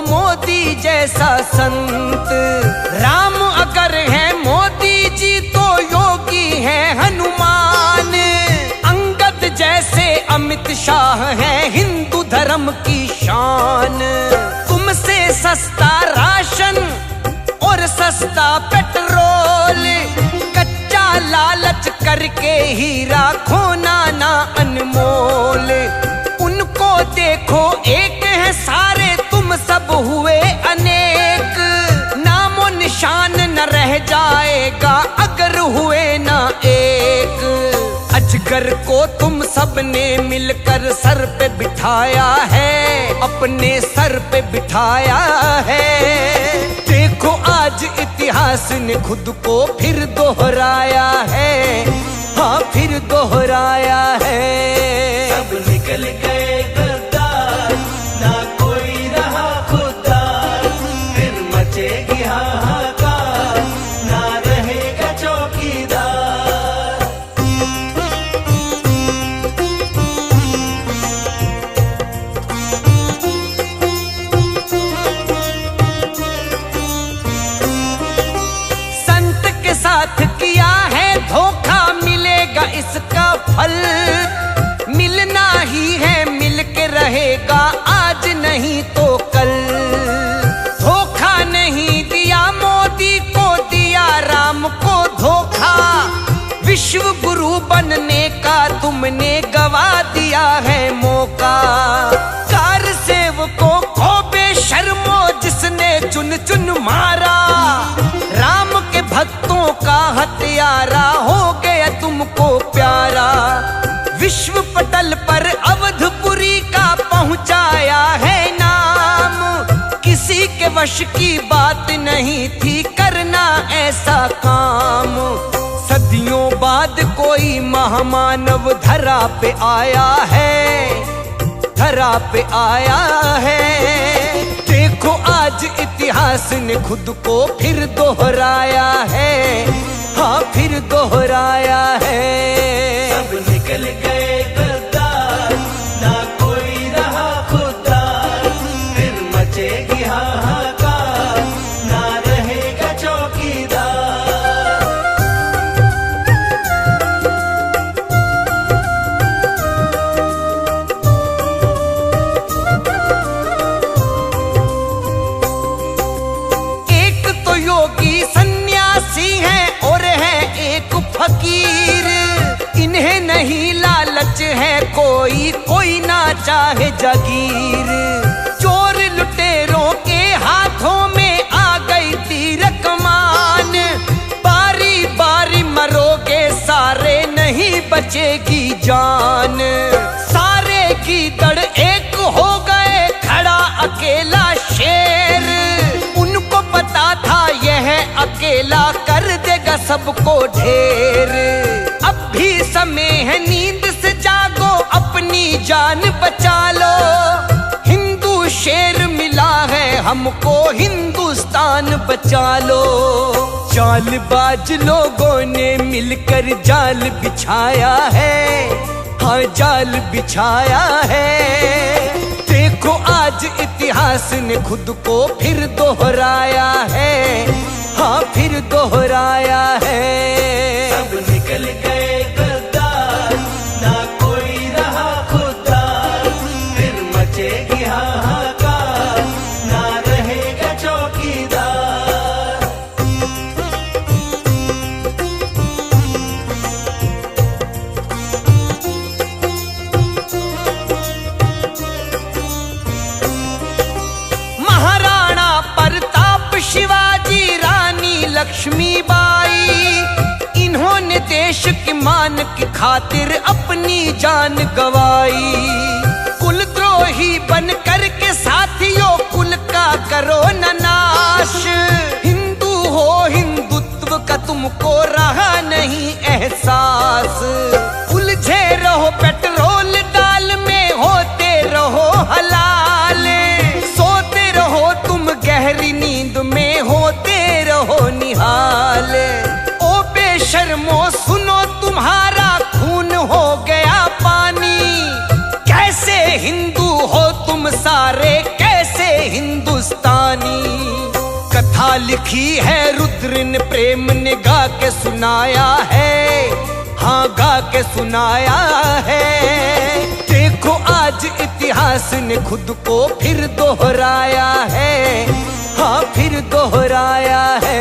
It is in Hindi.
मोदी जैसा संत। राम अगर है मोदी जी तो योगी है हनुमान। अंगद जैसे अमित शाह है हिंदू धर्म की शान। तुमसे सस्ता राशन और सस्ता पेट्रोल, कच्चा लालच करके हीरा खोना ना अनमोल। उनको देखो एक है सारे, तुम सब हुए अनेक। नामो निशान न रह जाएगा अगर हुए ना एक। अजगर को तुम सबने मिलकर सर पे बिठाया है, अपने सर पे बिठाया है। देखो आज इतिहास ने खुद को फिर दोहराया है, हाँ फिर दोहराया है। सब निकल गए गद्दार, ना कोई रहा खुददार। फिर मचेगी हाहाकार, ना रहेगा चौकीदार। संत के साथ किया है धोखा, मिलेगा इसका फल। मिलना ही है मिल के रहेगा, आज नहीं तो कल। धोखा नहीं दिया मोदी को, दिया राम को धोखा। विश्व गुरु बनने का तुमने गवा दिया है मौका। कार सेवकों को बेशर्मो जिसने चुन चुन मारा। राम के भक्तों का हत्यारा हो गया तुमको प्यारा। विश्व पटल पर अवधपुरी का पहुंचाया है नाम। किसी के वश की बात नहीं थी करना ऐसा काम। सदियों बाद कोई महामानव धरा पे आया है, धरा पे आया है। देखो आज इतिहास ने खुद को फिर दोहराया है, हाँ फिर दोहराया है। सब निकल गए गद्दार, ना कोई रहा खुददार। फिर मचेगी हाहाकार, ना रहेगा चौकीदार। एक तो योगी सन्यासी है और है एक फकीर। इन्हें नहीं लालच है कोई, कोई ना चाहे जागीर। चोर लुटेरों के हाथों में आ गई तीर कमान। बारी बारी मरोगे सारे, नहीं बचेगी जान। सारे गीदड़ एक हो गए, खड़ा अकेला शेर। उनको पता था यह अकेला कर देगा सबको ढेर। अब भी समय है नींद से जागो, अपनी जान बचा लो। हिंदू शेर मिला है हमको, हिंदुस्तान बचा लो। जालबाज लोगों ने मिलकर जाल बिछाया है, हाँ जाल बिछाया है। देखो आज इतिहास ने खुद को फिर दोहराया है, हाँ फिर दोहराया है। सब निकल गए गद्दार, ना कोई रहा खुददार। फिर मचेगी हाहाकार, ना रहेगा चौकीदार। महाराणा प्रताप, शिवाजी, रानी लक्ष्मीबाई। इन्होंने देश की मान की खातिर अपनी जान गवाई। कुलद्रोही बन कर के साथियों कुल का करो न नाश। हिंदू हो हिंदुत्व का तुमको रहा नहीं एहसास। उलझे रहो पेट्रोल दाल में, होते रहो हलाल। सोते रहो तुम गहरी नींद में, होते रहो निहाल। ओ बेशर्मो सुनो तुम्हारा खून हो गया पानी। कैसे हिंदू हो तुम सारे, कैसे लिखी है रुद्र ने प्रेम ने गा के सुनाया है, हाँ गा के सुनाया है। देखो आज इतिहास ने खुद को फिर दोहराया है, हाँ फिर दोहराया है।